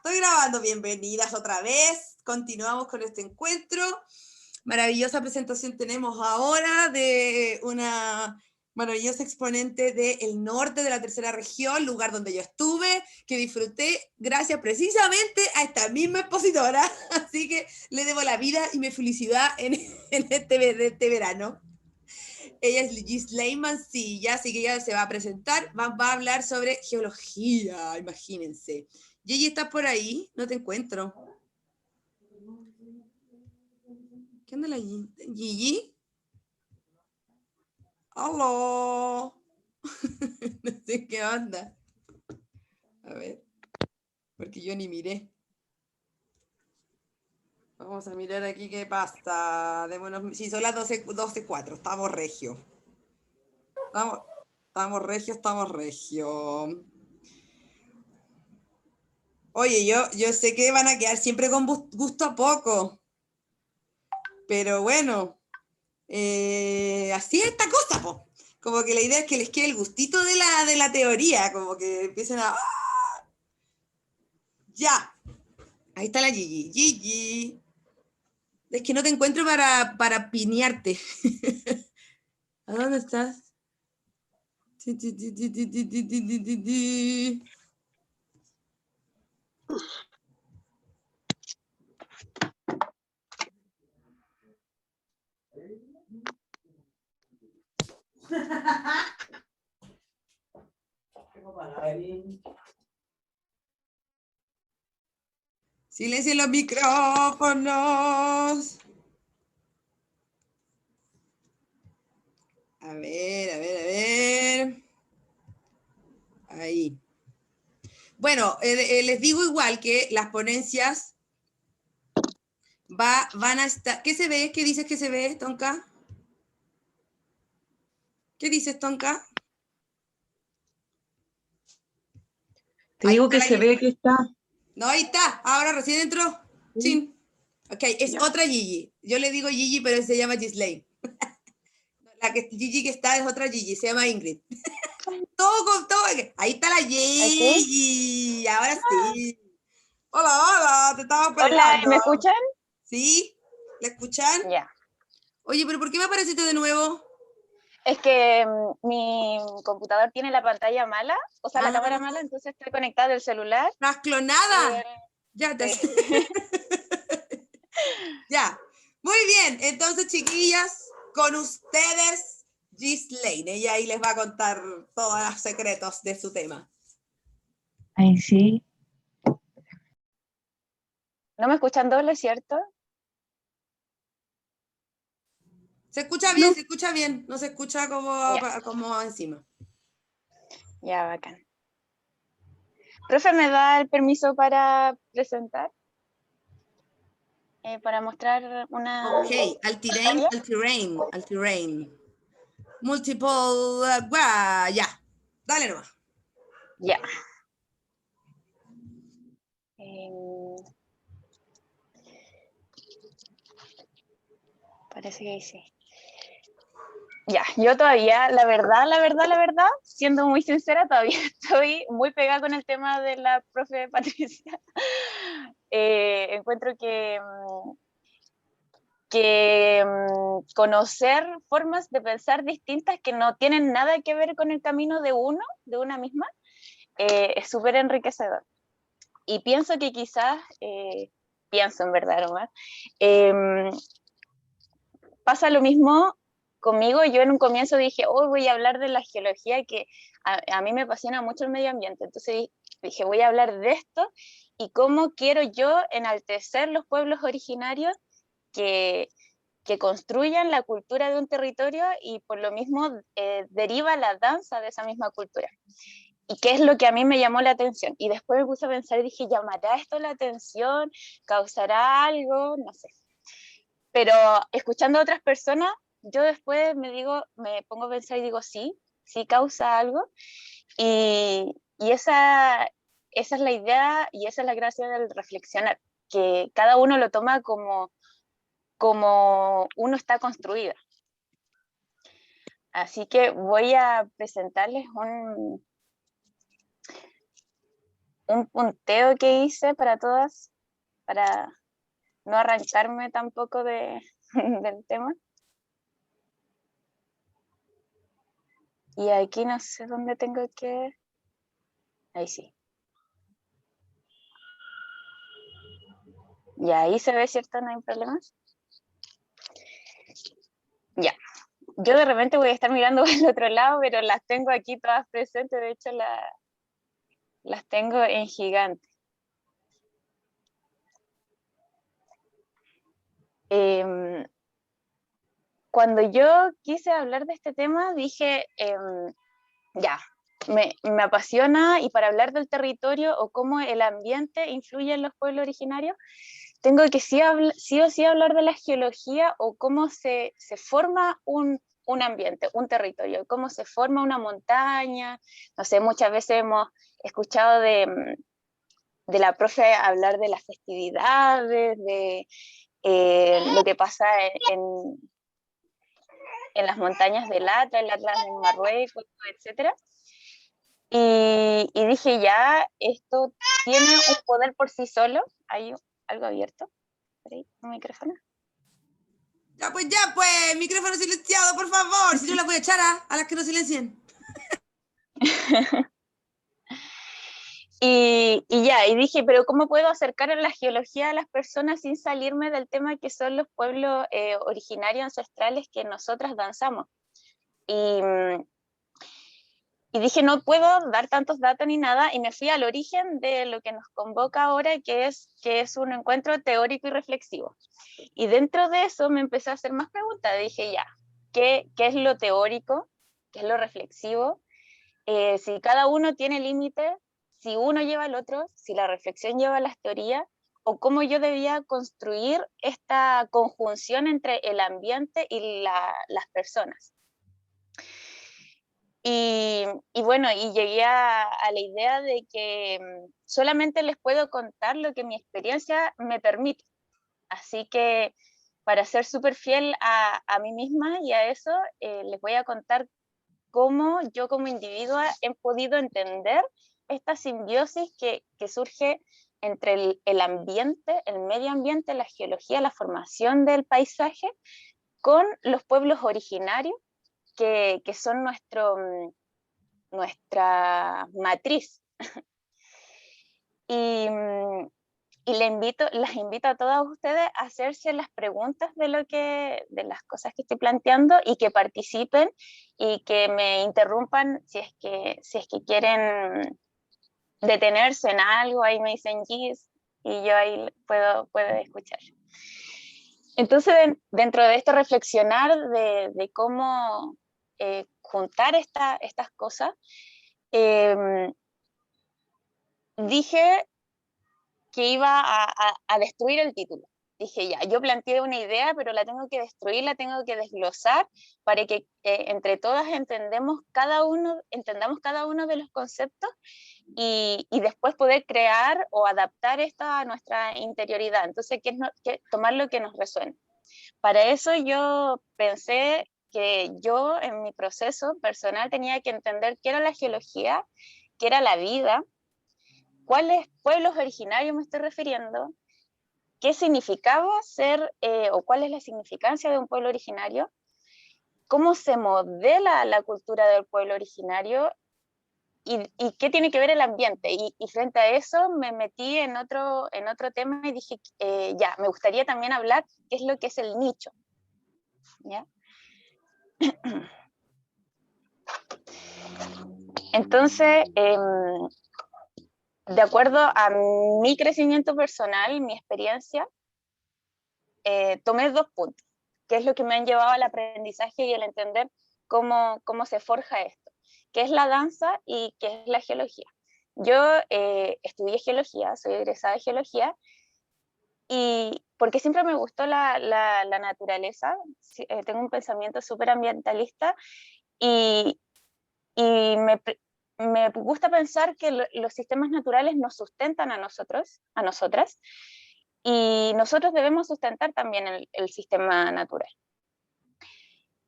Estoy grabando, bienvenidas otra vez. Continuamos con este encuentro. Maravillosa presentación tenemos ahora de una maravillosa exponente del norte de la tercera región, lugar donde yo estuve, que disfruté gracias precisamente a esta misma expositora. Así que le debo la vida y mi felicidad en este verano. Ella es Ghislaine Mancilla, así que ella se va a presentar, va a hablar sobre geología, imagínense. Gigi, ¿estás por ahí? No te encuentro. ¿Qué onda la Gigi? ¿Gigi? ¡Aló! No sé qué onda. A ver, porque yo ni miré. Vamos a mirar aquí qué pasa. Sí, son las 12:04, estamos regio. Estamos regio. Oye, yo sé que van a quedar siempre con gusto a poco, pero bueno, así es esta cosa, po. Como que la idea es que les quede el gustito de la teoría, como que empiecen a... ¡Ah! Ya, ahí está la Gigi. Gigi, es que no te encuentro para pinearte. ¿A dónde estás? Silencio en los micrófonos. A ver. Ahí. Bueno, les digo igual que las ponencias van a estar... ¿Qué se ve? ¿Qué dices que se ve, Tonka? ¿Qué dices, Tonka? Te digo que se ve que está. No, ahí está. Ahora recién entró. Chin. Ok, es ya. Otra Gigi. Yo le digo Gigi, pero se llama Ghislaine. La Gigi que está es otra Gigi, se llama Ingrid. todo. Ahí está la Gigi. Ahora sí. Hola, te estaba esperando. Hola, ¿me escuchan? ¿Sí? ¿La escuchan? Ya. Yeah. Oye, pero ¿por qué me apareciste de nuevo? Es que mi computador tiene la pantalla mala, o sea, la cámara mala, entonces estoy conectada del celular. ¿Estás clonada? Ya te... Sí. Ya. Muy bien, entonces, chiquillas, con ustedes, Ghislaine. Ella ahí les va a contar todos los secretos de su tema. Ay, sí. ¿No me escuchan doble, cierto? Se escucha bien, no se escucha como encima. Ya, bacán. Profe, ¿me da el permiso para presentar? Para mostrar una... Ok, Al-Terrain. Multiple, ya, dale nomás. Ya. Parece que sí. Ya, yo todavía, la verdad, siendo muy sincera, todavía estoy muy pegada con el tema de la profe Patricia. Encuentro que conocer formas de pensar distintas que no tienen nada que ver con el camino de una misma, es súper enriquecedor. Y pienso que quizás, pienso en verdad nomás, pasa lo mismo conmigo. Yo en un comienzo dije, voy a hablar de la geología, que a mí me apasiona mucho el medio ambiente. Entonces dije, voy a hablar de esto y cómo quiero yo enaltecer los pueblos originarios que construyan la cultura de un territorio y por lo mismo deriva la danza de esa misma cultura. ¿Y qué es lo que a mí me llamó la atención? Y después me puse a pensar y dije, ¿llamará esto la atención? ¿Causará algo? No sé. Pero escuchando a otras personas, yo después me pongo a pensar y digo, sí causa algo. Y esa es la idea y esa es la gracia del reflexionar, que cada uno lo toma como uno está construida. Así que voy a presentarles un punteo que hice para todas, para no arrancarme tampoco del tema. Y aquí no sé dónde tengo que... Ahí sí. Y ahí se ve, ¿cierto? No hay problemas. Ya. Yo de repente voy a estar mirando al otro lado, pero las tengo aquí todas presentes. De hecho, las tengo en gigante. Cuando yo quise hablar de este tema, dije, ya, me apasiona, y para hablar del territorio o cómo el ambiente influye en los pueblos originarios, tengo que sí o sí hablar de la geología o cómo se forma un ambiente, un territorio, cómo se forma una montaña. No sé, muchas veces hemos escuchado de la profe hablar de las festividades, de lo que pasa en las montañas del Atlas, el Atlas en Marruecos, etc. Y dije, ya, esto tiene un poder por sí solo. Hay algo abierto, por ahí, un micrófono. Ya, pues, micrófono silenciado, por favor. Si no, las voy a echar a las que no silencien. Y dije, pero ¿cómo puedo acercar a la geología a las personas sin salirme del tema que son los pueblos originarios ancestrales que nosotras danzamos? Y dije, no puedo dar tantos datos ni nada, y me fui al origen de lo que nos convoca ahora, que es un encuentro teórico y reflexivo. Y dentro de eso me empecé a hacer más preguntas. Dije, ya, ¿qué es lo teórico? ¿Qué es lo reflexivo? Si cada uno tiene límites, si uno lleva al otro, si la reflexión lleva a las teorías, o cómo yo debía construir esta conjunción entre el ambiente y las personas. Y bueno, y llegué a la idea de que solamente les puedo contar lo que mi experiencia me permite. Así que, para ser súper fiel a mí misma y a eso, les voy a contar cómo yo como individua he podido entender esta simbiosis que surge entre el ambiente, el medio ambiente, la geología, la formación del paisaje, con los pueblos originarios que son nuestra matriz. Y las invito a todas ustedes a hacerse las preguntas de las cosas que estoy planteando, y que participen y que me interrumpan si es que quieren detenerse en algo. Ahí me dicen yes y yo ahí puedo escuchar. Entonces, dentro de esto, reflexionar de cómo juntar estas cosas, dije que iba a destruir el título. Dije, ya, yo planteé una idea, pero la tengo que destruir, la tengo que desglosar, para que entre todas entendamos cada uno de los conceptos, y después poder crear o adaptar esto a nuestra interioridad. Entonces, tomar lo que nos resuene. Para eso yo pensé que yo, en mi proceso personal, tenía que entender qué era la geología, qué era la vida, cuáles pueblos originarios me estoy refiriendo, qué significaba ser o cuál es la significancia de un pueblo originario, cómo se modela la cultura del pueblo originario, y qué tiene que ver el ambiente. Y frente a eso me metí en otro tema y dije, ya, me gustaría también hablar qué es lo que es el nicho. ¿Ya? Entonces, de acuerdo a mi crecimiento personal, mi experiencia, tomé 2 puntos, que es lo que me han llevado al aprendizaje y el entender cómo se forja esto, que es la danza y qué es la geología. Yo estudié geología, soy egresada de geología, y porque siempre me gustó la naturaleza. Tengo un pensamiento súper ambientalista, y me gusta pensar que los sistemas naturales nos sustentan a nosotros, a nosotras, y nosotros debemos sustentar también el sistema natural.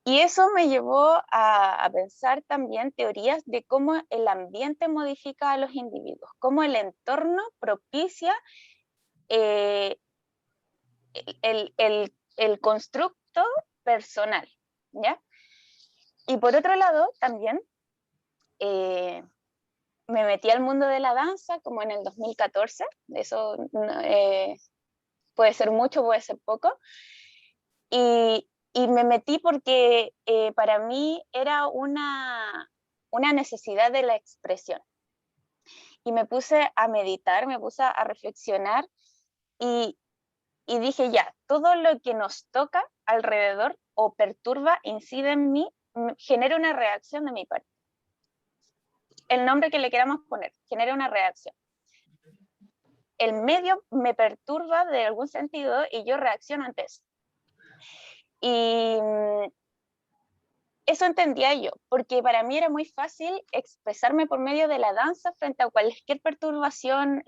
Y eso me llevó a pensar también teorías de cómo el ambiente modifica a los individuos, cómo el entorno propicia eh, el constructo personal, ¿ya? Y por otro lado, también me metí al mundo de la danza como en el 2014, eso puede ser mucho, puede ser poco, y me metí porque para mí era una necesidad de la expresión. Y me puse a meditar, me puse a reflexionar y, y dije, ya, todo lo que nos toca alrededor o perturba, incide en mí, genera una reacción de mi parte. El nombre que le queramos poner, genera una reacción. El medio me perturba de algún sentido y yo reacciono ante eso. Y eso entendía yo, porque para mí era muy fácil expresarme por medio de la danza frente a cualquier perturbación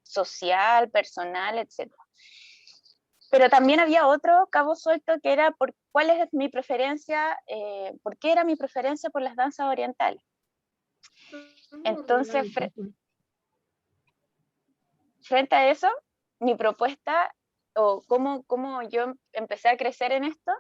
social, personal, etc. Pero también había otro cabo suelto que era cuál es mi preferencia, por qué era mi preferencia por las danzas orientales. Entonces, frente a eso, mi propuesta, o cómo yo empecé a crecer en esto,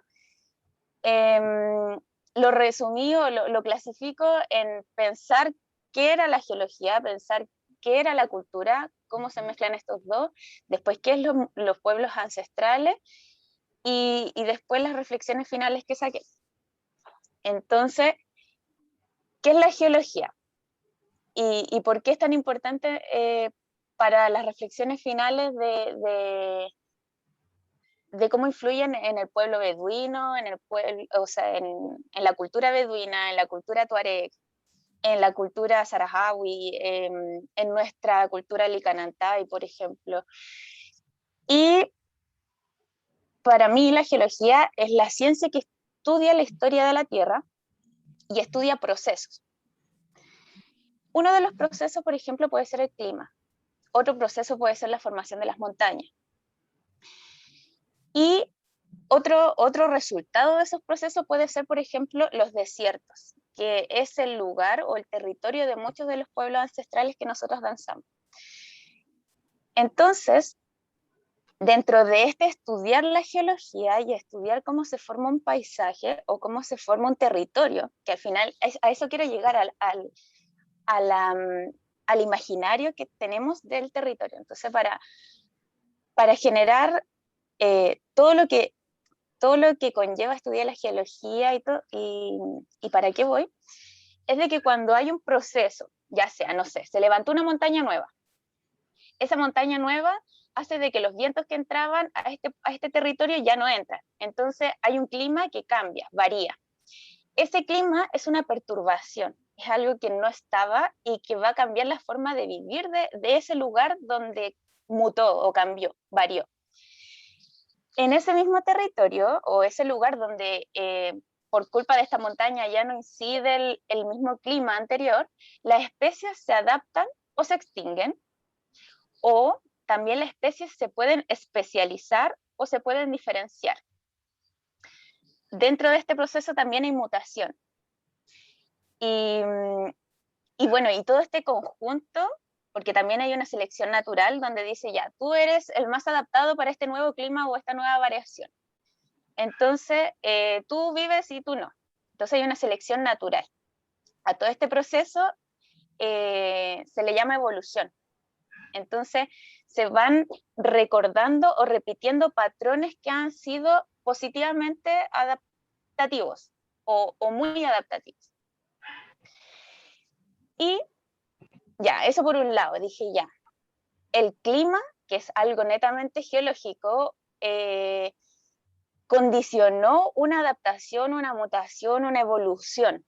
lo resumí o lo clasifico en pensar qué era la geología, pensar qué era la cultura, cómo se mezclan estos dos, después qué es los pueblos ancestrales y después las reflexiones finales que saqué. Entonces, ¿qué es la geología? ¿Y por qué es tan importante para las reflexiones finales de cómo influyen en el pueblo beduino, en el pueblo, o sea, en la cultura beduina, en la cultura tuareg, en la cultura saharaui, en nuestra cultura licanantay, por ejemplo? Y para mí la geología es la ciencia que estudia la historia de la Tierra y estudia procesos. Uno de los procesos, por ejemplo, puede ser el clima. Otro proceso puede ser la formación de las montañas. Y otro resultado de esos procesos puede ser, por ejemplo, los desiertos, que es el lugar o el territorio de muchos de los pueblos ancestrales que nosotros danzamos. Entonces, dentro de estudiar la geología y estudiar cómo se forma un paisaje o cómo se forma un territorio, que al final a eso quiero llegar, al imaginario que tenemos del territorio. Entonces, para generar todo lo que conlleva estudiar la geología y para qué voy, es de que cuando hay un proceso, ya sea, no sé, se levantó una montaña nueva, esa montaña nueva hace de que los vientos que entraban a este territorio ya no entran. Entonces hay un clima que cambia, varía. Ese clima es una perturbación, es algo que no estaba y que va a cambiar la forma de vivir de ese lugar donde mutó o cambió, varió. En ese mismo territorio o ese lugar donde por culpa de esta montaña ya no incide el mismo clima anterior, las especies se adaptan o se extinguen, o también las especies se pueden especializar o se pueden diferenciar. Dentro de este proceso también hay mutación. Y bueno, y todo este conjunto, porque también hay una selección natural donde dice ya, tú eres el más adaptado para este nuevo clima o esta nueva variación. Entonces, tú vives y tú no. Entonces hay una selección natural. A todo este proceso se le llama evolución. Entonces, se van recordando o repitiendo patrones que han sido positivamente adaptativos o muy adaptativos. Y ya, eso por un lado, dije ya, el clima, que es algo netamente geológico, condicionó una adaptación, una mutación, una evolución.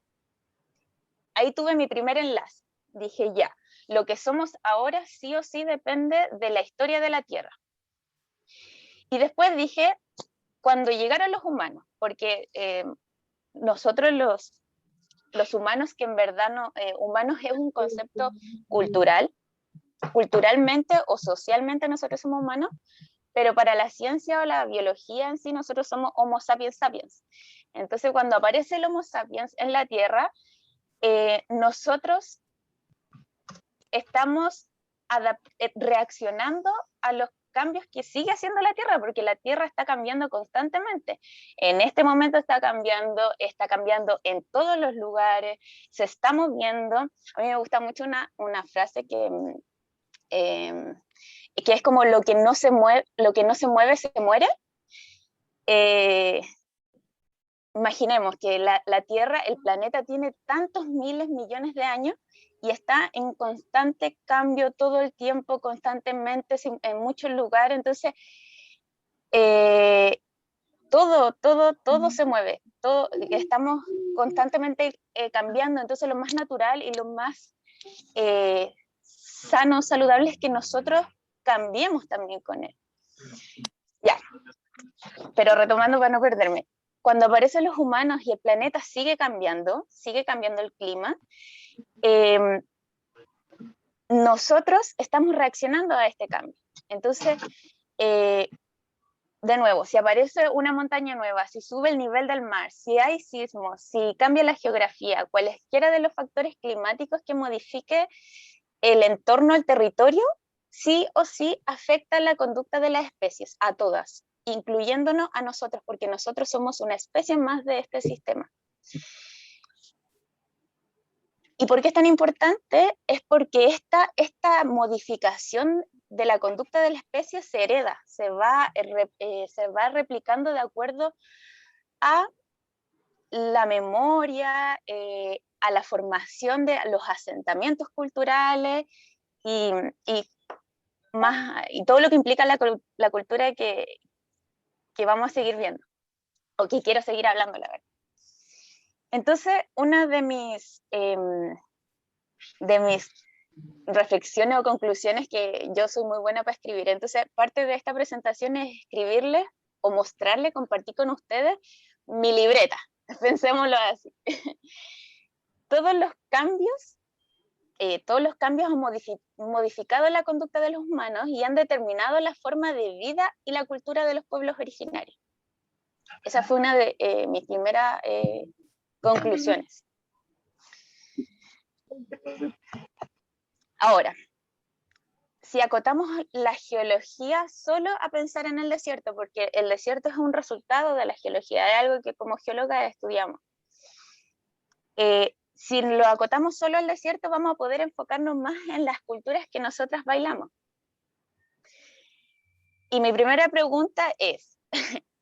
Ahí tuve mi primer enlace. Dije ya, lo que somos ahora sí o sí depende de la historia de la Tierra. Y después dije, cuando llegaron los humanos, porque nosotros los humanos, que en verdad no, humanos es un concepto cultural, culturalmente o socialmente nosotros somos humanos, pero para la ciencia o la biología en sí nosotros somos Homo sapiens sapiens. Entonces, cuando aparece el Homo sapiens en la Tierra, nosotros estamos reaccionando a los cambios que sigue haciendo la Tierra, porque la Tierra está cambiando constantemente. En este momento está cambiando en todos los lugares, se está moviendo. A mí me gusta mucho una frase que es como lo que no se mueve se muere. Imaginemos que la Tierra, el planeta, tiene tantos miles, millones de años y está en constante cambio todo el tiempo, constantemente, en muchos lugares. Entonces, todo se mueve, estamos constantemente cambiando. Entonces, lo más natural y lo más sano, saludable es que nosotros cambiemos también con él. Ya, pero retomando para no perderme. Cuando aparecen los humanos y el planeta sigue cambiando el clima, nosotros estamos reaccionando a este cambio. Entonces, de nuevo, si aparece una montaña nueva, si sube el nivel del mar, si hay sismos, si cambia la geografía, cualesquiera de los factores climáticos que modifique el entorno, el territorio, sí o sí afecta la conducta de las especies, a todas, incluyéndonos a nosotros, porque nosotros somos una especie más de este sistema. ¿Y por qué es tan importante? Es porque esta modificación de la conducta de la especie se hereda, se va replicando de acuerdo a la memoria, a la formación de los asentamientos culturales y todo lo que implica la cultura que vamos a seguir viendo, o que quiero seguir hablando, la verdad. Entonces, una de mis reflexiones o conclusiones, que yo soy muy buena para escribir, entonces parte de esta presentación es escribirles o mostrarles, compartir con ustedes mi libreta, pensémoslo así. Todos los cambios han modificado la conducta de los humanos y han determinado la forma de vida y la cultura de los pueblos originarios. Esa fue una de mis primeras conclusiones. Ahora, si acotamos la geología solo a pensar en el desierto, porque el desierto es un resultado de la geología, es algo que como geóloga estudiamos. Si lo acotamos solo al desierto, vamos a poder enfocarnos más en las culturas que nosotras bailamos. Y mi primera pregunta es,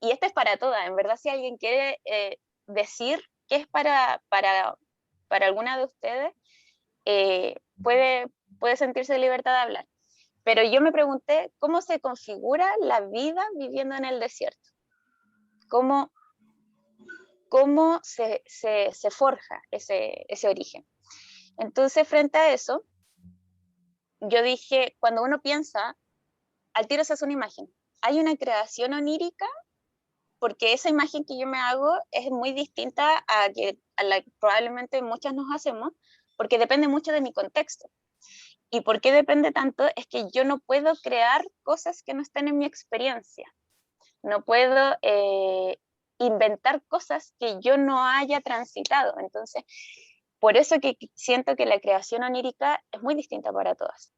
y esta es para todas, en verdad, si alguien quiere decir qué es para alguna de ustedes, puede sentirse en libertad de hablar. Pero yo me pregunté cómo se configura la vida viviendo en el desierto. ¿Cómo se forja ese origen? Entonces, frente a eso, yo dije, cuando uno piensa, al tiro se hace una imagen. Hay una creación onírica, porque esa imagen que yo me hago es muy distinta a la que probablemente muchas nos hacemos, porque depende mucho de mi contexto. ¿Y por qué depende tanto? Es que yo no puedo crear cosas que no estén en mi experiencia. No puedo inventar cosas que yo no haya transitado. Entonces, por eso que siento que la creación onírica es muy distinta para todas.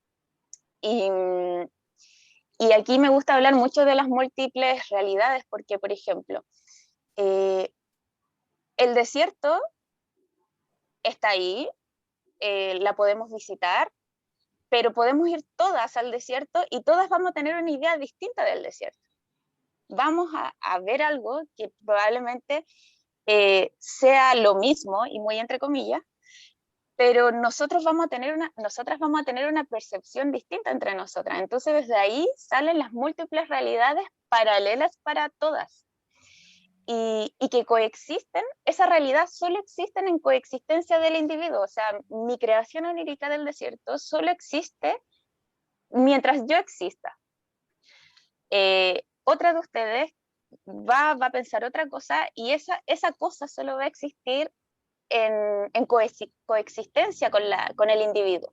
Y aquí me gusta hablar mucho de las múltiples realidades, porque, por ejemplo, el desierto está ahí, la podemos visitar, pero podemos ir todas al desierto y todas vamos a tener una idea distinta del desierto. Vamos a ver algo que probablemente sea lo mismo, y muy entre comillas, pero nosotras vamos a tener una percepción distinta entre nosotras. Entonces, desde ahí salen las múltiples realidades paralelas para todas. Y que coexisten, esa realidad solo existen en coexistencia del individuo. O sea, mi creación onírica del desierto solo existe mientras yo exista. Otra de ustedes va a pensar otra cosa, y esa cosa solo va a existir en coexistencia con el individuo.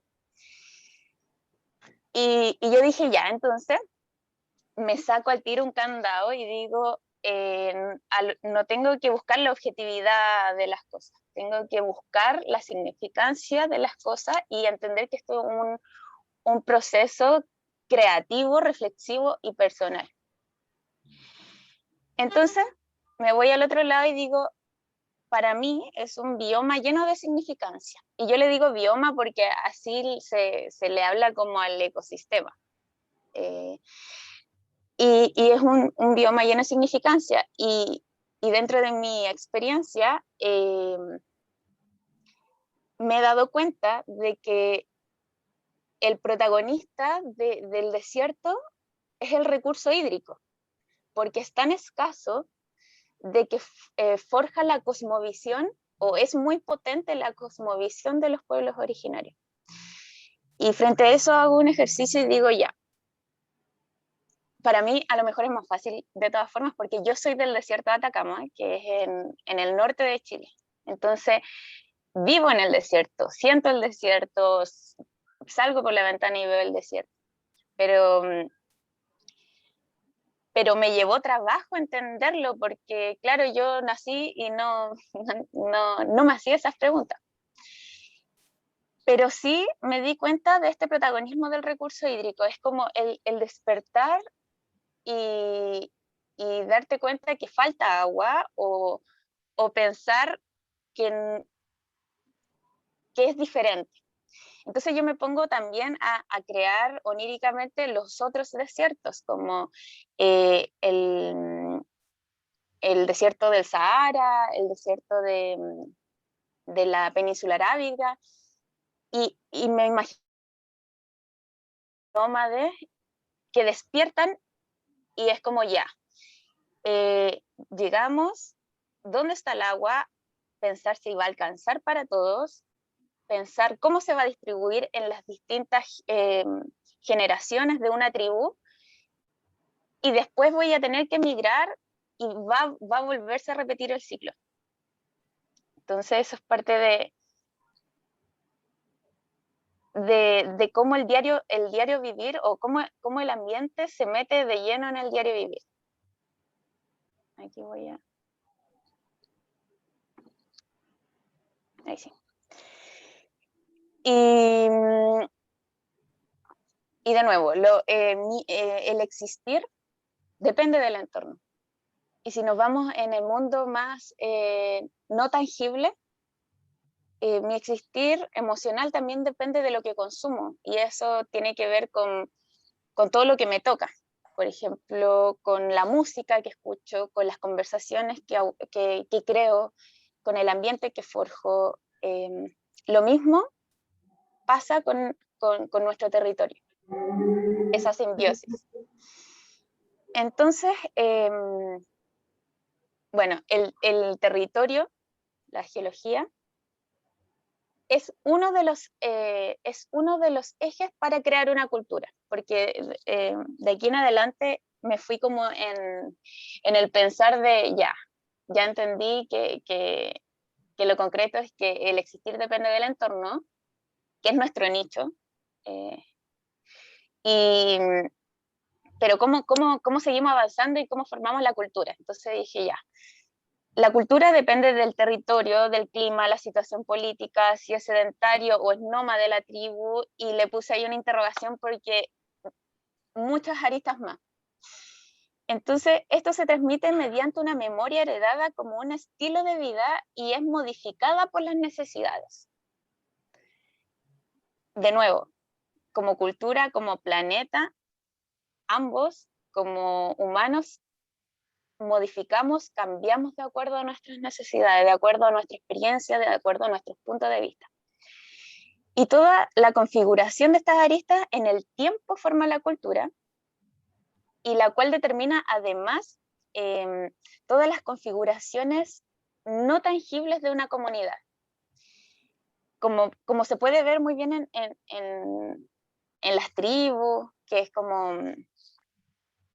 Y yo dije, ya, entonces me saco al tiro un candado y digo, no tengo que buscar la objetividad de las cosas, tengo que buscar la significancia de las cosas y entender que esto es un proceso creativo, reflexivo y personal. Entonces, me voy al otro lado y digo, para mí es un bioma lleno de significancia. Y yo le digo bioma porque así se le habla como al ecosistema. Y es un bioma lleno de significancia. Y dentro de mi experiencia, me he dado cuenta de que el protagonista del desierto es el recurso hídrico, porque es tan escaso de que forja la cosmovisión, o es muy potente la cosmovisión de los pueblos originarios. Y frente a eso hago un ejercicio y digo, ya, para mí a lo mejor es más fácil de todas formas, porque yo soy del desierto de Atacama, que es en el norte de Chile. Entonces, vivo en el desierto, siento el desierto, salgo por la ventana y veo el desierto. Pero me llevó trabajo entenderlo, porque claro, yo nací y no me hacía esas preguntas. Pero sí me di cuenta de este protagonismo del recurso hídrico, es como el despertar y darte cuenta que falta agua, o pensar que es diferente. Entonces yo me pongo también a crear oníricamente los otros desiertos, como el desierto del Sahara, el desierto de la península arábiga, y me imagino nómades que despiertan y es como ya, llegamos, ¿dónde está el agua? Pensar si va a alcanzar para todos, pensar cómo se va a distribuir en las distintas generaciones de una tribu, y después voy a tener que migrar y va a volverse a repetir el ciclo. Entonces eso es parte de cómo el diario vivir, o cómo el ambiente se mete de lleno en el diario vivir. Aquí voy a... Ahí sí. Y de nuevo, el existir depende del entorno. Y si nos vamos en el mundo más no tangible, mi existir emocional también depende de lo que consumo, y eso tiene que ver con todo lo que me toca. Por ejemplo, con la música que escucho, con las conversaciones que creo, con el ambiente que forjo. Lo mismo pasa con nuestro territorio, esa simbiosis. Entonces, bueno, el territorio, la geología, es uno de los ejes para crear una cultura, porque de aquí en adelante me fui como en el pensar de ya entendí que lo concreto es que el existir depende del entorno, que es nuestro nicho, pero cómo seguimos avanzando y cómo formamos la cultura. Entonces dije ya, la cultura depende del territorio, del clima, la situación política, si es sedentario o es nómada de la tribu, y le puse ahí una interrogación porque muchas aristas más. Entonces, esto se transmite mediante una memoria heredada como un estilo de vida y es modificada por las necesidades. De nuevo, como cultura, como planeta, ambos, como humanos, modificamos, cambiamos de acuerdo a nuestras necesidades, de acuerdo a nuestra experiencia, de acuerdo a nuestros puntos de vista. Y toda la configuración de estas aristas en el tiempo forma la cultura, y la cual determina además todas las configuraciones no tangibles de una comunidad. Como se puede ver muy bien en las tribus, que es como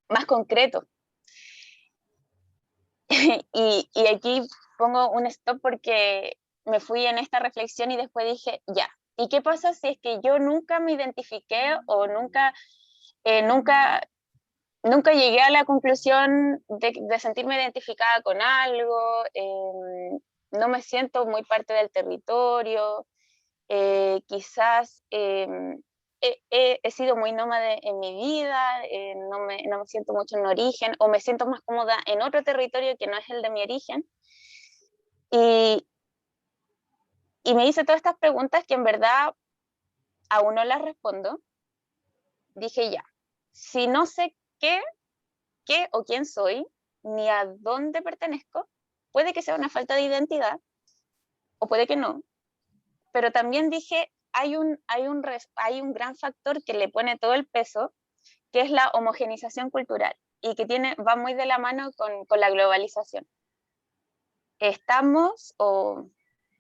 más concreto. y aquí pongo un stop porque me fui en esta reflexión y después dije, ya, ¿y qué pasa si es que yo nunca me identifiqué o nunca nunca llegué a la conclusión de sentirme identificada con algo, no me siento muy parte del territorio, quizás he sido muy nómade en mi vida, no me siento mucho en origen, o me siento más cómoda en otro territorio que no es el de mi origen. Y, y me hice todas estas preguntas que en verdad aún no las respondo. Dije ya, si no sé qué o quién soy, ni a dónde pertenezco, puede que sea una falta de identidad, o puede que no, pero también dije, hay un gran factor que le pone todo el peso, que es la homogenización cultural, y que va muy de la mano con la globalización.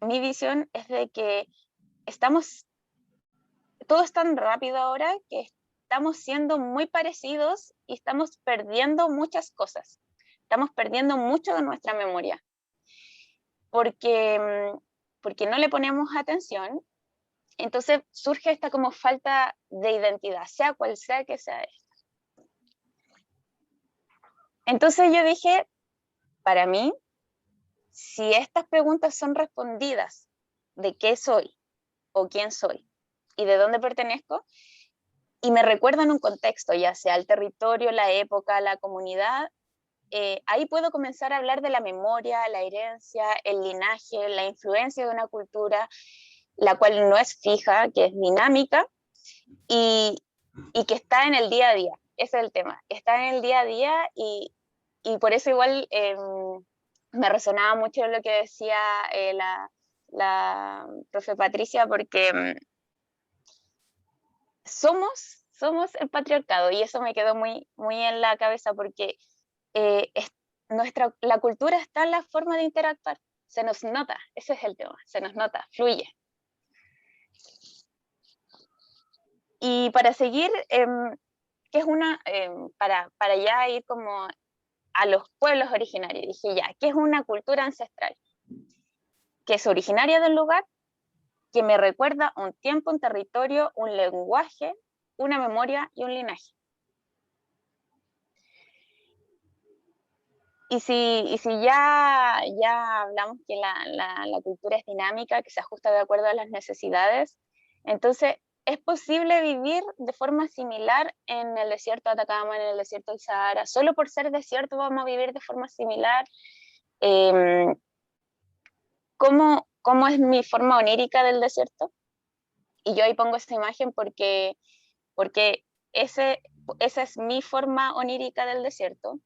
Mi visión es de que todo es tan rápido ahora que estamos siendo muy parecidos y estamos perdiendo muchas cosas. Estamos perdiendo mucho de nuestra memoria porque no le ponemos atención. Entonces surge esta como falta de identidad, sea cual sea que sea esta. Entonces yo dije, para mí, si estas preguntas son respondidas de qué soy o quién soy y de dónde pertenezco, y me recuerdan un contexto, ya sea el territorio, la época, la comunidad, ahí puedo comenzar a hablar de la memoria, la herencia, el linaje, la influencia de una cultura, la cual no es fija, que es dinámica y que está en el día a día. Ese es el tema, está en el día a día y por eso igual me resonaba mucho lo que decía la profe Patricia, porque somos el patriarcado y eso me quedó muy, muy en la cabeza porque eh, es, la cultura está en la forma de interactuar, se nos nota, ese es el tema, se nos nota, fluye. Y para seguir, que es para ya ir como a los pueblos originarios, dije ya, ¿qué es una cultura ancestral? Que es originaria del lugar, que me recuerda un tiempo, un territorio, un lenguaje, una memoria y un linaje. Y si ya hablamos que la cultura es dinámica, que se ajusta de acuerdo a las necesidades, entonces es posible vivir de forma similar en el desierto de Atacama, en el desierto del Sahara. Solo por ser desierto vamos a vivir de forma similar. ¿Cómo es mi forma onírica del desierto? Y yo ahí pongo esta imagen porque esa es mi forma onírica del desierto,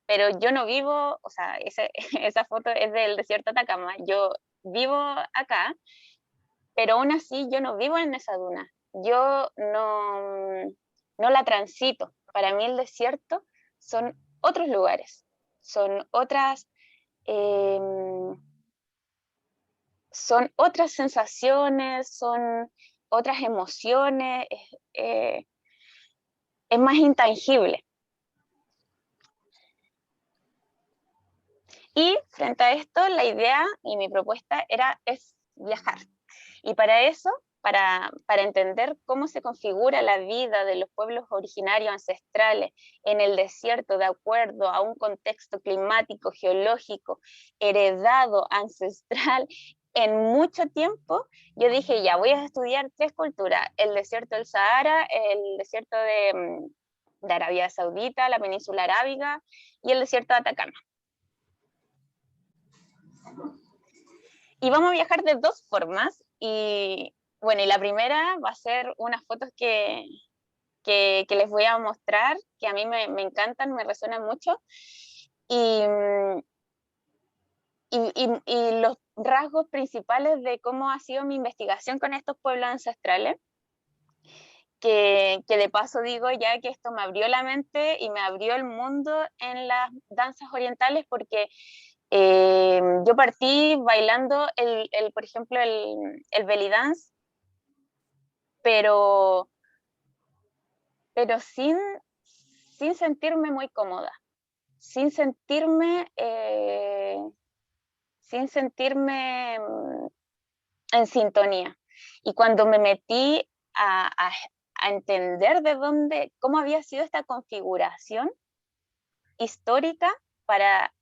pero yo no vivo, o sea, esa foto es del desierto de Atacama, yo vivo acá, pero aún así yo no vivo en esa duna, yo no la transito. Para mí el desierto son otros lugares, son eh, son otras sensaciones, son otras emociones, es más intangible. Y frente a esto, la idea y mi propuesta es viajar. Y para eso, para entender cómo se configura la vida de los pueblos originarios ancestrales en el desierto de acuerdo a un contexto climático, geológico, heredado, ancestral, en mucho tiempo, yo dije, ya voy a estudiar 3 culturas, el desierto del Sahara, el desierto de Arabia Saudita, la península arábiga y el desierto de Atacama. Y vamos a viajar de 2 formas. Y bueno, y la primera va a ser unas fotos que les voy a mostrar, que a mí me encantan, me resuenan mucho. Y los rasgos principales de cómo ha sido mi investigación con estos pueblos ancestrales. Que de paso digo ya que esto me abrió la mente y me abrió el mundo en las danzas orientales porque yo partí bailando, por ejemplo, el belly dance, pero sin sentirme muy cómoda, sin sentirme, en sintonía. Y cuando me metí a entender cómo había sido esta configuración, histórica para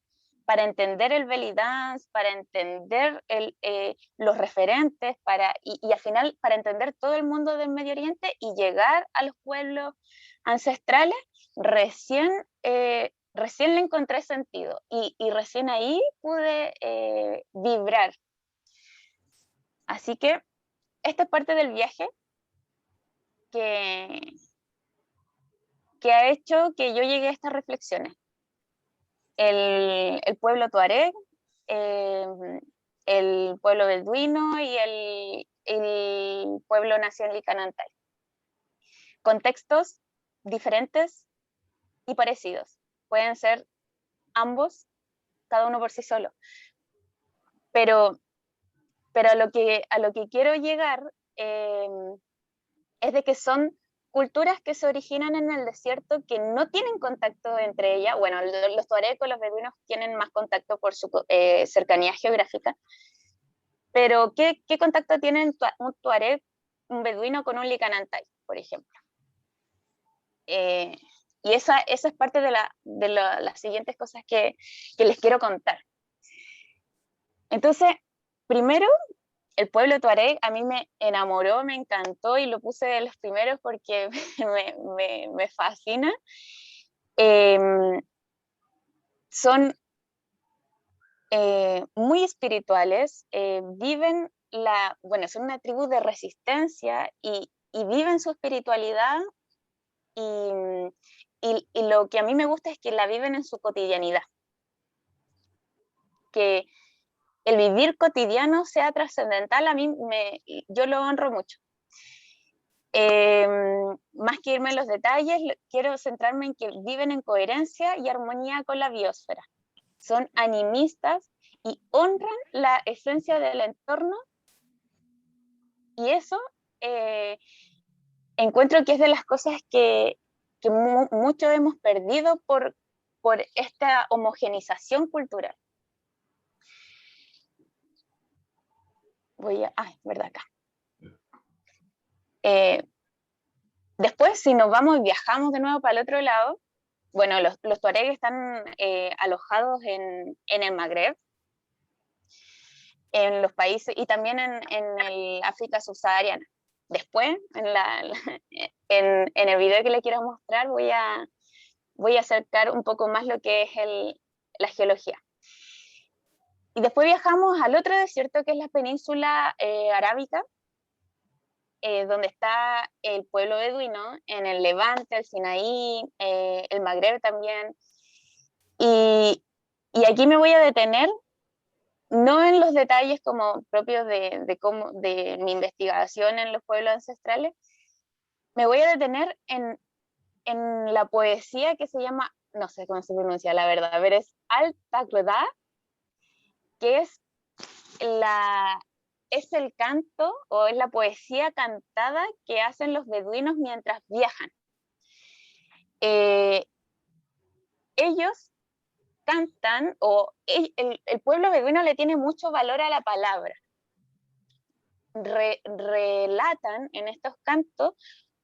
entender el belly dance, para entender los referentes, y al final para entender todo el mundo del Medio Oriente y llegar a los pueblos ancestrales, recién le encontré sentido y recién ahí pude vibrar. Así que esta es parte del viaje que ha hecho que yo llegue a estas reflexiones. El pueblo tuareg, el pueblo beduino y el pueblo nación Licanantay. Contextos diferentes y parecidos. Pueden ser ambos, cada uno por sí solo. Pero a lo que quiero llegar es de que son culturas que se originan en el desierto, que no tienen contacto entre ellas. Bueno, los tuareg con los beduinos tienen más contacto por su cercanía geográfica, pero ¿qué contacto tienen un tuareg, un beduino con un licanantay, por ejemplo? Y esa es parte de las siguientes cosas que les quiero contar. Entonces, primero, el pueblo tuareg a mí me enamoró, me encantó y lo puse de los primeros porque me fascina. Son muy espirituales, son una tribu de resistencia y viven su espiritualidad y lo que a mí me gusta es que la viven en su cotidianidad. Que el vivir cotidiano sea trascendental, yo lo honro mucho. Más que irme en los detalles, quiero centrarme en que viven en coherencia y armonía con la biosfera. Son animistas y honran la esencia del entorno, y eso encuentro que es de las cosas que mucho hemos perdido por esta homogenización cultural. ¿Verdad? Acá. Después, si nos vamos y viajamos de nuevo para el otro lado, bueno, los tuareg están alojados en el Magreb, en los países, y también en el África subsahariana. Después, en el video que les quiero mostrar, voy a acercar un poco más lo que es la geología. Y después viajamos al otro desierto, que es la península arábica, donde está el pueblo beduino, en el Levante, el Sinaí, el Magreb también. Y aquí me voy a detener, no en los detalles como propios de mi investigación en los pueblos ancestrales, me voy a detener en la poesía que se llama, no sé cómo se pronuncia la verdad, a ver, es Al-Taqrida, que es el canto o es la poesía cantada que hacen los beduinos mientras viajan. Ellos cantan, el pueblo beduino le tiene mucho valor a la palabra. Relatan en estos cantos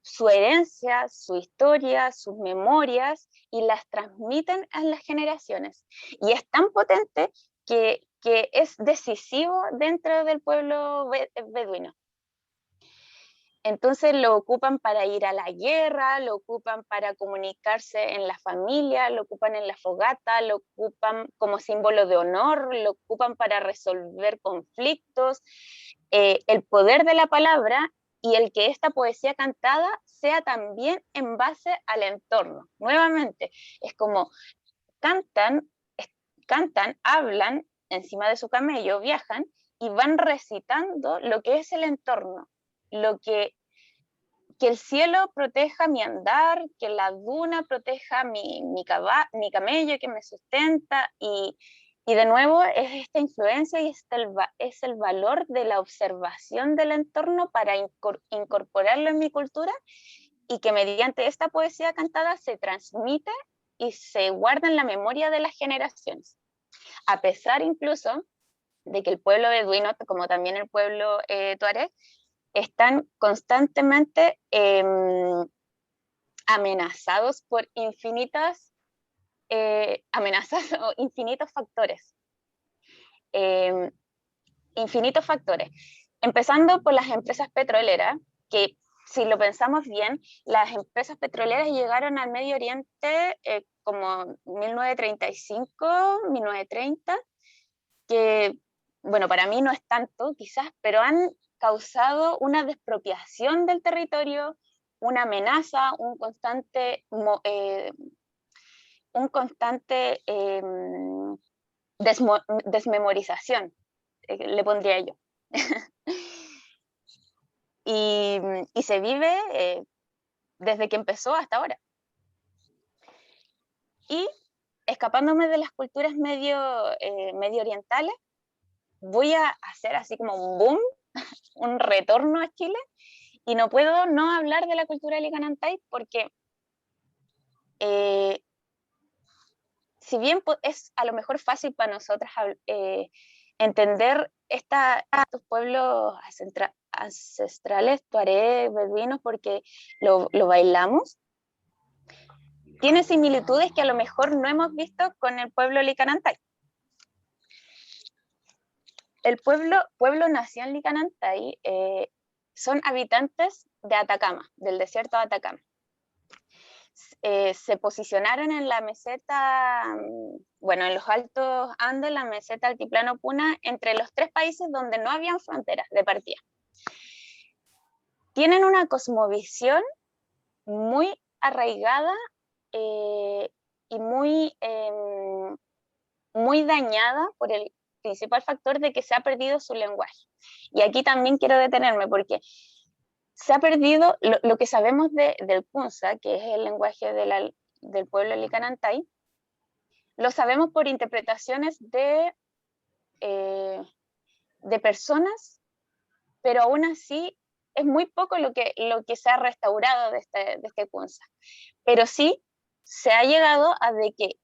su herencia, su historia, sus memorias, y las transmiten a las generaciones. Y es tan potente que es decisivo dentro del pueblo beduino. Entonces lo ocupan para ir a la guerra, lo ocupan para comunicarse en la familia, lo ocupan en la fogata, lo ocupan como símbolo de honor, lo ocupan para resolver conflictos. El poder de la palabra y el que esta poesía cantada sea también en base al entorno. Nuevamente, es como cantan, hablan encima de su camello, viajan y van recitando lo que es el entorno, que el cielo proteja mi andar, que la duna proteja mi camello que me sustenta, y de nuevo es esta influencia y es el valor de la observación del entorno para incorporarlo en mi cultura, y que mediante esta poesía cantada se transmite y se guarda en la memoria de las generaciones. A pesar incluso de que el pueblo beduino, como también el pueblo tuareg, están constantemente amenazados por infinitas amenazas o infinitos factores. Infinitos factores. Empezando por las empresas petroleras, que si lo pensamos bien, las empresas petroleras llegaron al Medio Oriente como 1935, 1930, que, bueno, para mí no es tanto quizás, pero han causado una despropiación del territorio, una amenaza, desmemorización, le pondría yo. y se vive desde que empezó hasta ahora. Y escapándome de las culturas medio orientales, voy a hacer así como un boom, un retorno a Chile, y no puedo no hablar de la cultura licanantay porque si bien es a lo mejor fácil para nosotras entender estos pueblos ancestrales, tuareg, beduinos, porque lo bailamos, tiene similitudes que a lo mejor no hemos visto con el pueblo licanantay. El pueblo nació en Licanantay, son habitantes de Atacama, del desierto de Atacama. Se posicionaron en la meseta, bueno, en los altos Andes, la meseta altiplano Puna, entre los 3 países donde no habían fronteras de partida. Tienen una cosmovisión muy arraigada y muy dañada por el principal factor de que se ha perdido su lenguaje. Y aquí también quiero detenerme porque se ha perdido lo que sabemos del Kunza, que es el lenguaje del pueblo licanantay, lo sabemos por interpretaciones de personas, pero aún así es muy poco lo que se ha restaurado de este Kunza. Pero sí se ha llegado a de que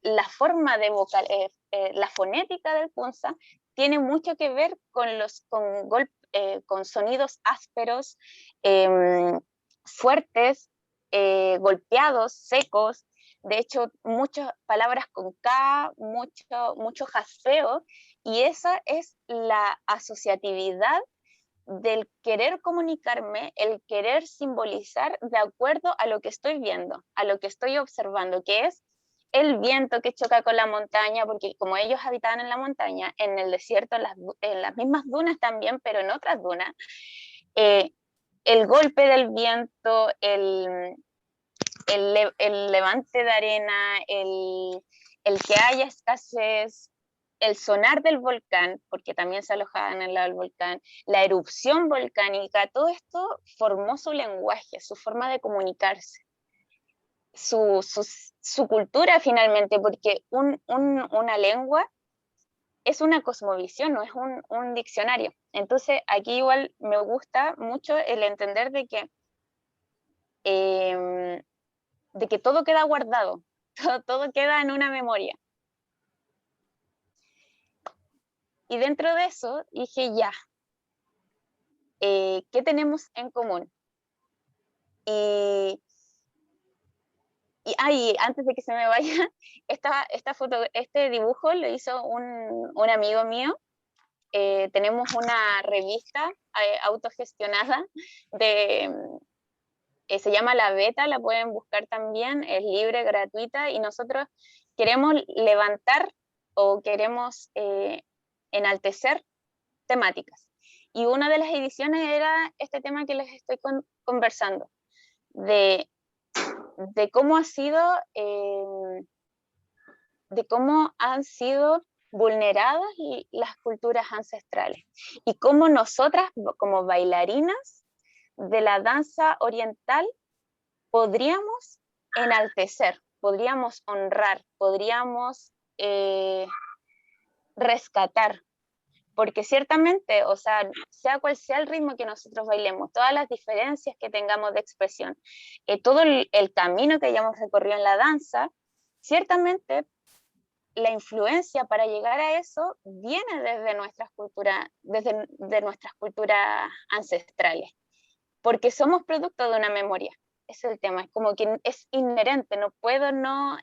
la forma de vocal, la fonética del Kunza tiene mucho que ver con sonidos ásperos, fuertes, golpeados, secos. De hecho, muchas palabras con K, mucho jaspeo, y esa es la asociatividad del querer comunicarme, el querer simbolizar de acuerdo a lo que estoy viendo, a lo que estoy observando, que es el viento que choca con la montaña, porque como ellos habitaban en la montaña, en el desierto, en las mismas dunas también, pero en otras dunas, el golpe del viento, el levante de arena, el que haya escasez, el sonar del volcán, porque también se alojaban en el lado del volcán, la erupción volcánica, todo esto formó su lenguaje, su forma de comunicarse. Su cultura finalmente, porque una lengua es una cosmovisión, no es un diccionario. Entonces aquí igual me gusta mucho el entender de que todo queda guardado, todo queda en una memoria. Y dentro de eso dije ya, ¿qué tenemos en común? Y antes de que se me vaya, este dibujo lo hizo un amigo mío. Tenemos una revista autogestionada se llama La Beta, la pueden buscar también, es libre, gratuita, y nosotros queremos levantar o queremos enaltecer temáticas. Y una de las ediciones era este tema que les estoy conversando, de cómo han sido vulneradas las culturas ancestrales y cómo nosotras como bailarinas de la danza oriental podríamos enaltecer, podríamos honrar, podríamos rescatar, porque ciertamente, o sea cual sea el ritmo que nosotros bailemos, todas las diferencias que tengamos de expresión, todo el camino que hayamos recorrido en la danza, ciertamente la influencia para llegar a eso viene desde nuestras culturas, de nuestras culturas ancestrales, porque somos producto de una memoria. es el tema, es como que es inherente, no puedo no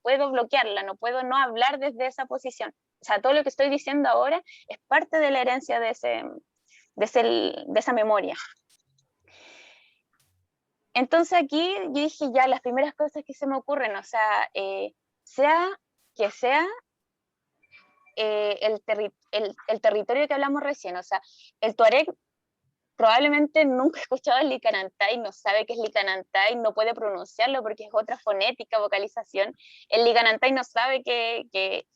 puedo bloquearla, no puedo no hablar desde esa posición. O sea, todo lo que estoy diciendo ahora es parte de la herencia de esa memoria. Entonces aquí yo dije ya las primeras cosas que se me ocurren, o sea, sea el territorio que hablamos recién, o sea, el Tuareg probablemente nunca ha escuchado el Licanantay, no sabe qué es Licanantay, no puede pronunciarlo porque es otra fonética, vocalización. El Licanantay no sabe qué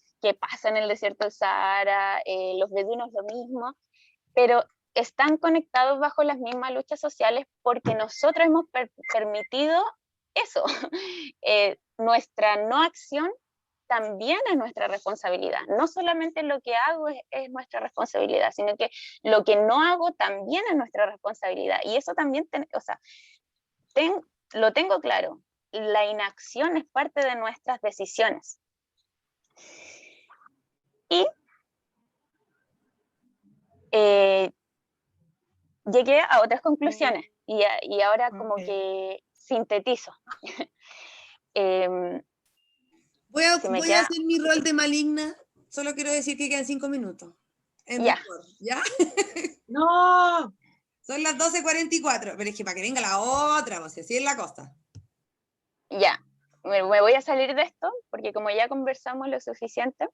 pasa en el desierto del Sahara, los beduinos lo mismo, pero están conectados bajo las mismas luchas sociales porque nosotros hemos permitido eso. Nuestra no acción también es nuestra responsabilidad. No solamente lo que hago es nuestra responsabilidad, sino que lo que no hago también es nuestra responsabilidad. Y eso también, o sea, lo tengo claro. La inacción es parte de nuestras decisiones. Y llegué a otras conclusiones y ahora como que sintetizo. Voy a hacer mi rol de maligna. Solo quiero decir que quedan 5 minutos. En Ya. récord, ¿ya? ¡No! Son las 12:44, pero es que para que venga la otra, pues así es la cosa. Ya, me voy a salir de esto, porque como ya conversamos lo suficiente,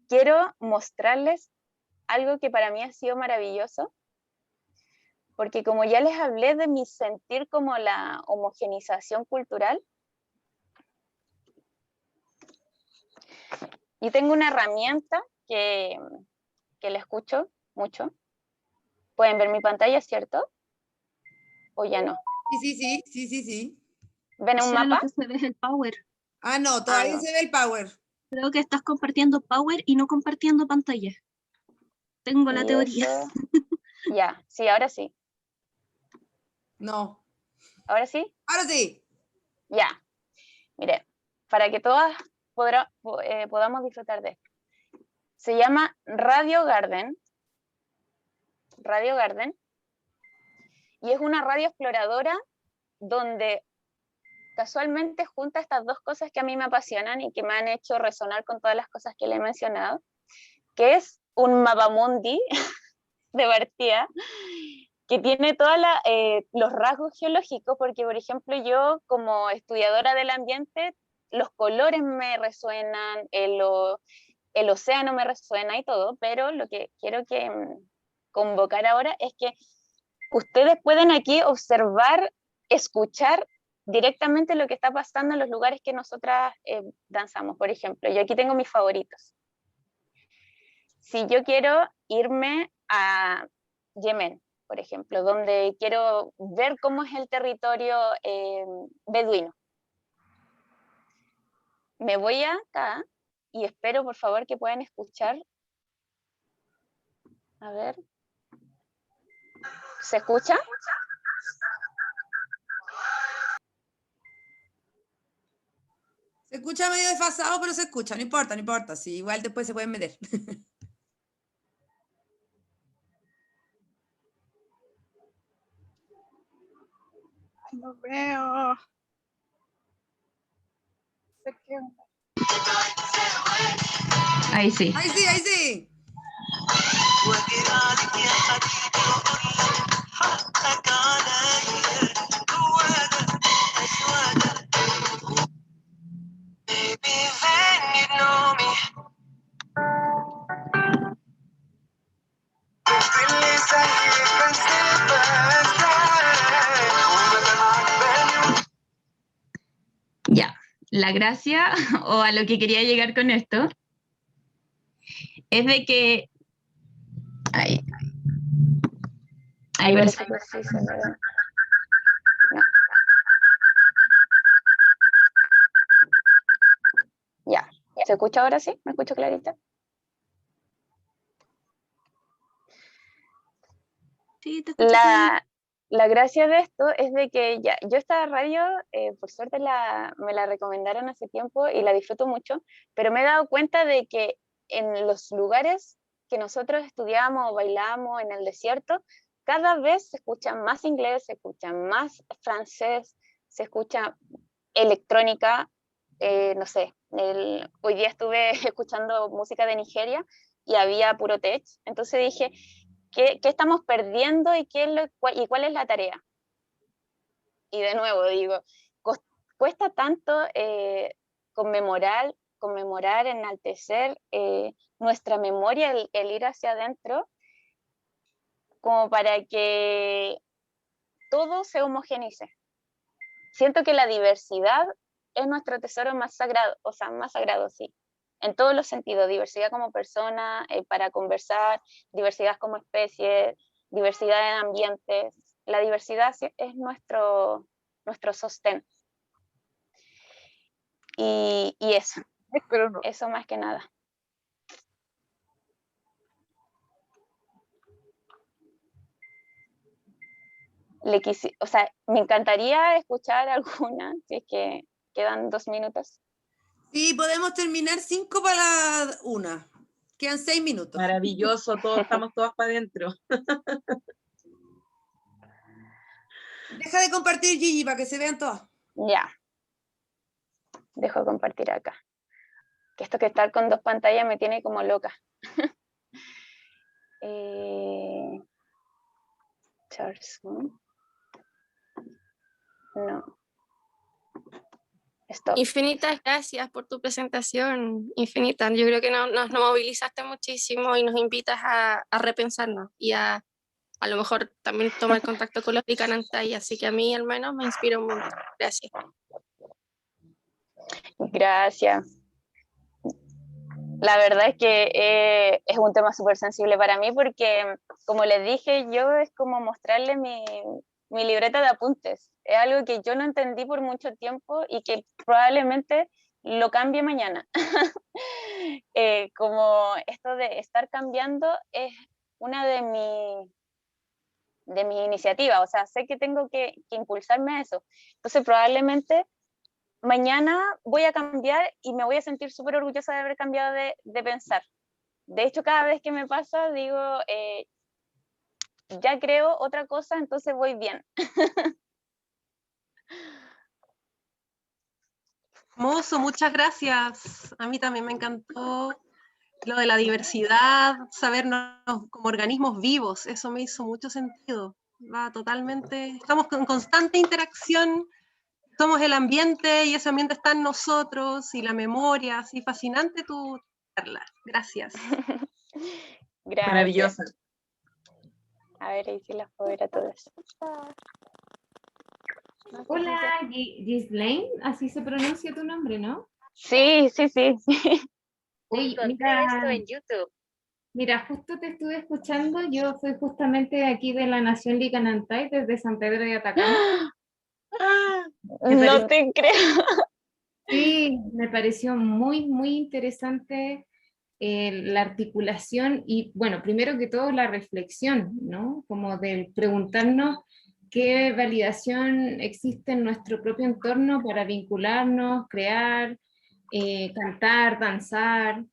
quiero mostrarles algo que para mí ha sido maravilloso, porque como ya les hablé de mi sentir como la homogenización cultural, y tengo una herramienta que la escucho mucho. Pueden ver mi pantalla, ¿cierto? ¿O ya no? Sí. ¿Ven un Solo mapa? lo que se ve es el power. Ah, no, todavía no. se ve el power. Creo que estás compartiendo power y no compartiendo pantalla. Tengo la teoría. Eso... Ya, sí, ahora sí. No. ¿Ahora sí? Ahora sí. Ya. Mire, para que todas podamos disfrutar de esto. Se llama Radio Garden. Radio Garden. Y es una radio exploradora donde casualmente junta estas dos cosas que a mí me apasionan y que me han hecho resonar con todas las cosas que le he mencionado, que es un mapamundi de partida, que tiene todos los rasgos geológicos, porque por ejemplo yo como estudiadora del ambiente, los colores me resuenan, el océano me resuena y todo, pero lo que quiero convocar ahora es que ustedes pueden aquí observar, escuchar directamente lo que está pasando en los lugares que nosotras danzamos, por ejemplo. Yo aquí tengo mis favoritos. Si yo quiero irme a Yemen, por ejemplo, donde quiero ver cómo es el territorio beduino, me voy acá y espero, por favor, que puedan escuchar. A ver. ¿Se escucha? Se escucha medio desfasado, pero se escucha. No importa. Sí, igual después se pueden meter. No veo. Ahí sí. Ahí sí. Ya, la gracia o a lo que quería llegar con esto es de que ahí va. Sí, se me ve. No. Ya, ¿se escucha ahora sí? ¿Me escucho clarita? Sí, te escucho bien. La gracia de esto es de que ya, yo esta radio, por suerte me la recomendaron hace tiempo y la disfruto mucho, pero me he dado cuenta de que en los lugares que nosotros estudiamos o bailamos en el desierto, cada vez se escucha más inglés, se escucha más francés, se escucha electrónica, no sé, hoy día estuve escuchando música de Nigeria y había puro tech, entonces dije, ¿qué estamos perdiendo y cuál es la tarea? Y de nuevo digo, cuesta tanto conmemorar, enaltecer nuestra memoria, el ir hacia adentro, como para que todo se homogenice. Siento que la diversidad es nuestro tesoro más sagrado, o sea, más sagrado, sí, en todos los sentidos, diversidad como persona, para conversar, diversidad como especie, diversidad en ambientes, la diversidad es nuestro sostén. Y eso, Pero no. eso más que nada. O sea, me encantaría escuchar alguna, si es que quedan 2 minutos. Sí, podemos terminar 5 para la 1. Quedan 6 minutos. Maravilloso, estamos todas para adentro. Deja de compartir, Gigi, para que se vean todas. Ya. Dejo de compartir acá. Que esto que estar con 2 pantallas me tiene como loca. Charles. No. Stop. Infinitas gracias por tu presentación, Infinita. Yo creo que nos movilizaste muchísimo y nos invitas a repensarnos y a lo mejor también tomar contacto con los Licanantay, así que a mí al menos me inspira un montón. Gracias. Gracias. La verdad es que es un tema súper sensible para mí porque, como les dije, yo es como mostrarle mi libreta de apuntes. Es algo que yo no entendí por mucho tiempo y que probablemente lo cambie mañana. Como esto de estar cambiando es una de mis iniciativas, o sea, sé que tengo que impulsarme a eso. Entonces probablemente mañana voy a cambiar y me voy a sentir súper orgullosa de haber cambiado de pensar. De hecho, cada vez que me pasa, digo, ya creo otra cosa, entonces voy bien. Hermoso, muchas gracias. A mí también me encantó lo de la diversidad, sabernos como organismos vivos, eso me hizo mucho sentido. Va totalmente, estamos en constante interacción, somos el ambiente y ese ambiente está en nosotros y la memoria, así fascinante tu charla. Gracias. Gracias. Maravillosa. A ver, ahí sí las puedo ver a todas. Hola, Ghislaine, así se pronuncia tu nombre, ¿no? Sí. Uy, esto en YouTube. Mira, justo te estuve escuchando, yo soy justamente de aquí de la Nación Licanantay, desde San Pedro de Atacama. No te creo. Sí, me pareció muy, muy interesante la articulación y, bueno, primero que todo la reflexión, ¿no? Como de preguntarnos qué validación existe en nuestro propio entorno para vincularnos, crear, cantar, danzar.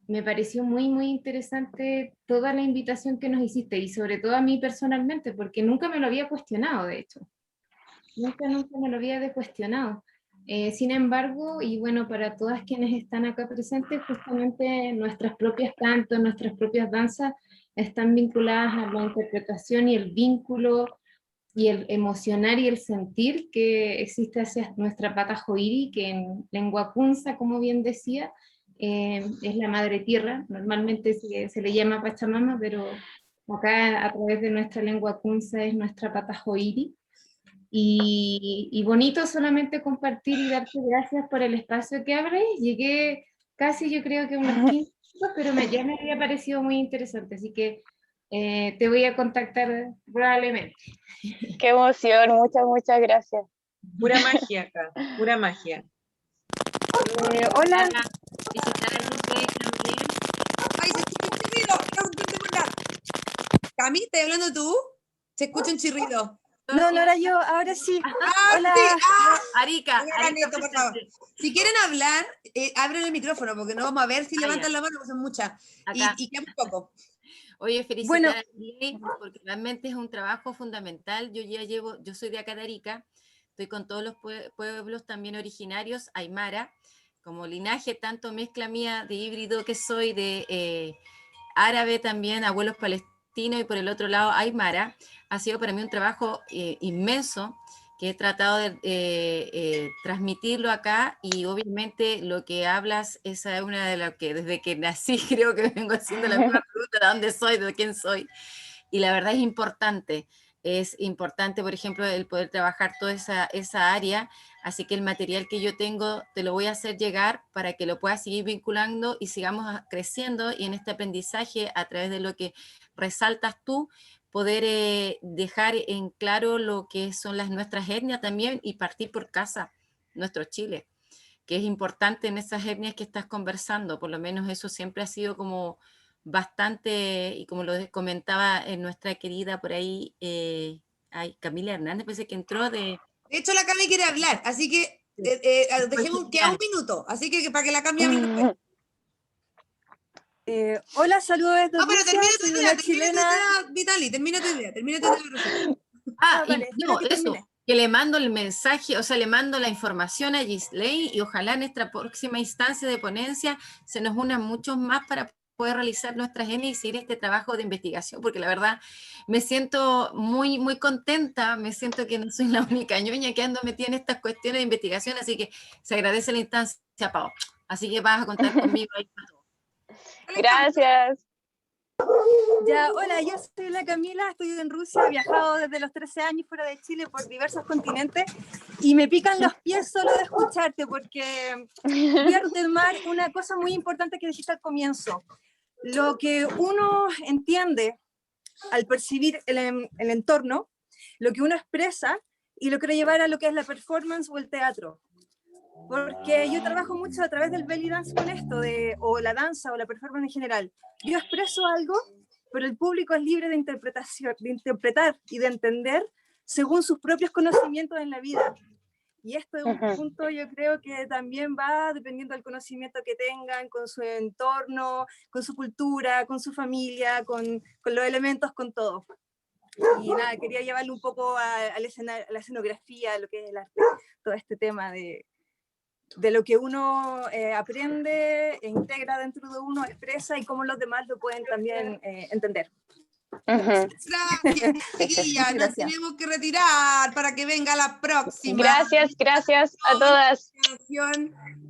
Me pareció muy, muy interesante toda la invitación que nos hiciste y sobre todo a mí personalmente, porque nunca me lo había cuestionado, de hecho. Nunca me lo había cuestionado. Sin embargo, y bueno, para todas quienes están acá presentes, justamente nuestras propias cantos, nuestras propias danzas están vinculadas a la interpretación y el vínculo y el emocionar y el sentir que existe hacia nuestra pata joiri, que en lengua kunza, como bien decía, es la madre tierra. Normalmente se le llama Pachamama, pero acá a través de nuestra lengua kunza es nuestra pata joiri. Y bonito solamente compartir y darte gracias por el espacio que abres. Llegué casi, yo creo que unos 15 minutos, pero ya me había parecido muy interesante, así que te voy a contactar probablemente. Qué emoción, muchas gracias. Pura magia acá, pura magia. Hola. También. Ay, se escucha un chirrido. Cami, ¿estás hablando tú? Se escucha un chirrido. No era yo, ahora sí. Hola. Sí. Arica, Neto, por favor. Si quieren hablar, abren el micrófono, porque no vamos a ver si levantan la mano, porque son muchas. Y queda un poco. Oye, felicitar Bueno. a Lili, porque realmente es un trabajo fundamental. Yo soy de Acatarica, estoy con todos los pueblos también originarios, Aymara, como linaje, tanto mezcla mía de híbrido que soy, de árabe también, abuelos palestinos, y por el otro lado Aymara. Ha sido para mí un trabajo inmenso, que he tratado de transmitirlo acá, y obviamente lo que hablas, esa es una de las que desde que nací creo que vengo haciendo la misma pregunta: ¿de dónde soy? ¿De quién soy? Y la verdad es importante, por ejemplo, el poder trabajar toda esa área, así que el material que yo tengo te lo voy a hacer llegar para que lo puedas seguir vinculando y sigamos creciendo, y en este aprendizaje, a través de lo que resaltas tú, poder dejar en claro lo que son nuestras etnias también, y partir por casa, nuestro Chile, que es importante en esas etnias que estás conversando. Por lo menos eso siempre ha sido como bastante, y como lo comentaba nuestra querida por ahí, Camila Hernández, parece que entró de... De hecho, la Cami quiere hablar, así que dejemos que a un minuto, así que para que la Cami hable después. Hola, saludos desde Ah, pero Rusia, termina tu soy idea, una chilena. Vitali, termina tu idea, Rosita. Vale, y no, espera que eso, termine. que le mando el mensaje, o sea, le mando la información a Gisley, y ojalá en nuestra próxima instancia de ponencia se nos unan muchos más para poder realizar nuestras etnias y seguir este trabajo de investigación, porque la verdad me siento muy, muy contenta, me siento que no soy la única ñoña que ando metida en estas cuestiones de investigación, así que se agradece la instancia, Pau. Así que vas a contar conmigo ahí para todo. Gracias. Ya, hola, yo soy la Camila, estoy en Rusia, he viajado desde los 13 años fuera de Chile por diversos continentes y me pican los pies solo de escucharte, porque voy a retomar una cosa muy importante que dijiste al comienzo. Lo que uno entiende al percibir el entorno, lo que uno expresa, y lo quiero llevar a lo que es la performance o el teatro. Porque yo trabajo mucho a través del belly dance con esto, o la danza o la performance en general. Yo expreso algo, pero el público es libre de interpretación, de interpretar y de entender según sus propios conocimientos en la vida. Y esto es un punto, yo creo que también va dependiendo del conocimiento que tengan, con su entorno, con su cultura, con su familia, con los elementos, con todo. Y nada, quería llevarlo un poco a la escenografía, a lo que es el arte, todo este tema de lo que uno aprende e integra dentro de uno, expresa, y cómo los demás lo pueden también entender. Gracias, chiquilla. Nos tenemos que retirar para que venga la próxima. Gracias a todas.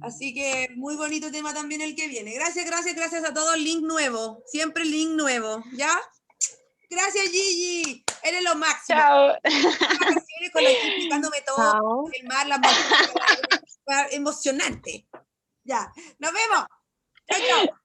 Así que muy bonito tema también el que viene. Gracias a todos. Link nuevo, siempre link nuevo, ¿ya? Gracias, Gigi. Eres lo máximo. Chao. Vacaciones con aquí explicándome todo. Chao. El mar, la emocionante. Ya, nos vemos. Chao, chao.